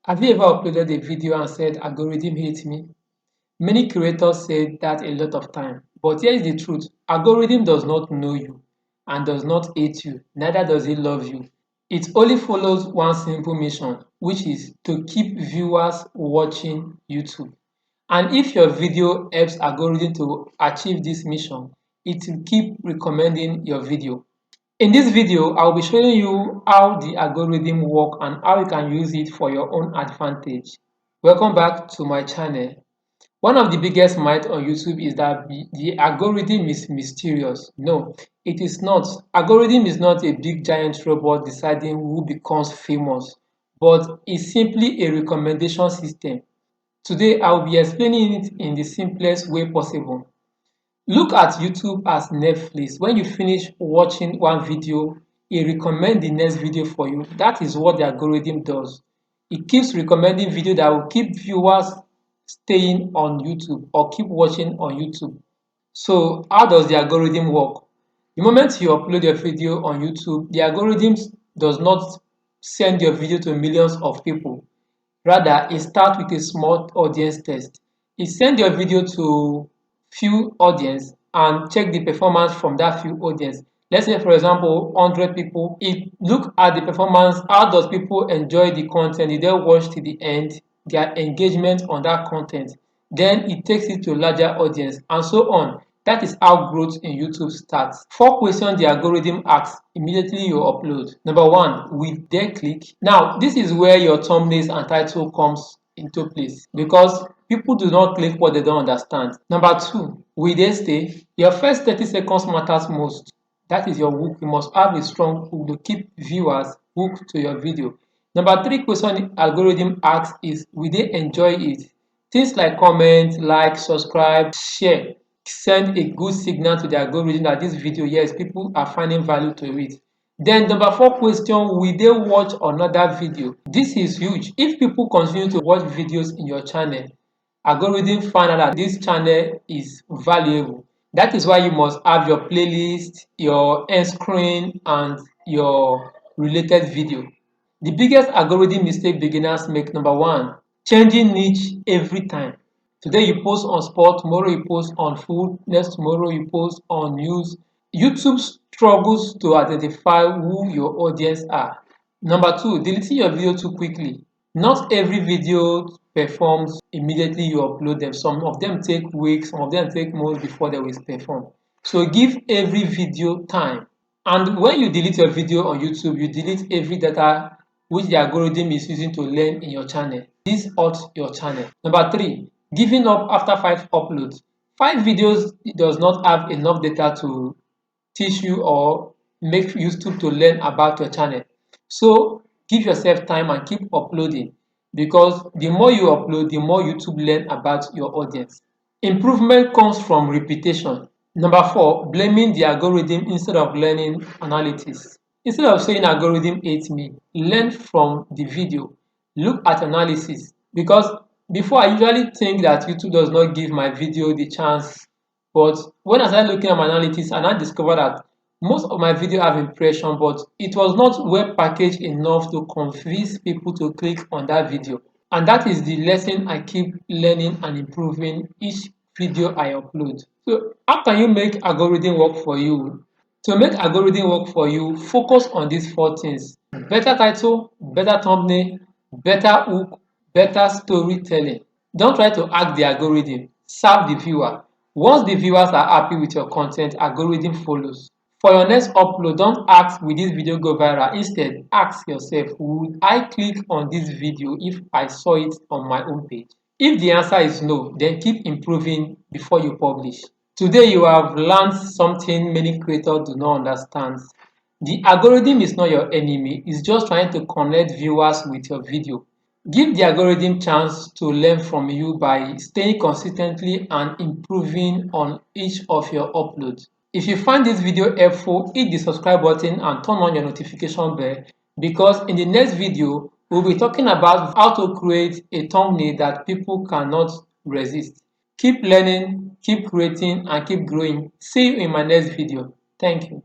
Have you ever uploaded a video and said algorithm hates me? Many creators say that a lot of time. But here is the truth. Algorithm does not know you and does not hate you. Neither does it love you. It only follows one simple mission, which is to keep viewers watching YouTube. And if your video helps algorithm to achieve this mission, it will keep recommending your video. In this video, I'll be showing you how the algorithm works and how you can use it for your own advantage. Welcome back to my channel. One of the biggest myths on YouTube is that the algorithm is mysterious. No, it is not. Algorithm is not a big giant robot deciding who becomes famous, but it's simply a recommendation system. Today, I'll be explaining it in the simplest way possible. Look at YouTube as Netflix. When you finish watching one video, it recommends the next video for you. That is what the algorithm does. It keeps recommending video that will keep viewers staying on YouTube or keep watching on YouTube. So how does the algorithm work? The moment you upload your video on YouTube, the algorithm does not send your video to millions of people. Rather, it starts with a small audience test. It sends your video to few audience and check the performance from that few audience. Let's say, for example, 100 people. It look at the performance. How does people enjoy the content? Did they watch to the end? Their engagement on that content. Then it takes it to a larger audience and so on. That is how growth in YouTube starts. 4 questions the algorithm asks immediately you upload. Number 1, will they click? Now, this is where your thumbnails and title comes into place because people do not click what they don't understand. Number 2, will they stay? Your first 30 seconds matters most. That is your hook. You must have a strong hook to keep viewers hooked to your video. Number 3 question the algorithm asks is, will they enjoy it? Things like comment, like, subscribe, share send a good signal to the algorithm that this video, yes, people are finding value to it. Then number 4 question, will they watch another video? This is huge. If people continue to watch videos in your channel, algorithm find out that this channel is valuable. That is why you must have your playlist, your end screen, and your related video. The biggest algorithm mistake beginners make, number 1, changing niche every time. Today you post on sport, tomorrow you post on food, next tomorrow you post on news. YouTube struggles to identify who your audience are. Number 2, deleting your video too quickly. Not every video performs immediately you upload them. Some of them take weeks, some of them take months before they will perform. So give every video time. And when you delete your video on YouTube, you delete every data which the algorithm is using to learn in your channel. This hurts your channel. Number 3, giving up after 5 uploads. 5 videos does not have enough data to teach you or make YouTube to learn about your channel. So give yourself time and keep uploading because the more you upload, the more YouTube learn about your audience. Improvement comes from repetition. Number 4, blaming the algorithm instead of learning analytics. Instead of saying algorithm hates me, learn from the video. Look at analysis because before I usually think that YouTube does not give my video the chance, but when I started looking at my analytics and I discovered that most of my video have impression, but it was not well packaged enough to convince people to click on that video. And that is the lesson I keep learning and improving each video I upload. So how can you make algorithm work for you? To make algorithm work for you, focus on these 4 things. Better title, better thumbnail, better hook, better storytelling. Don't try to hack the algorithm, serve the viewer. Once the viewers are happy with your content, algorithm follows. For your next upload, don't ask, will this video go viral? Instead, ask yourself, would I click on this video if I saw it on my own page? If the answer is no, then keep improving before you publish. Today you have learned something many creators do not understand. The algorithm is not your enemy, it's just trying to connect viewers with your video. Give the algorithm chance to learn from you by staying consistently and improving on each of your uploads. If you find this video helpful, hit the subscribe button and turn on your notification bell because in the next video, we'll be talking about how to create a thumbnail that people cannot resist. Keep learning, keep creating, and keep growing. See you in my next video. Thank you.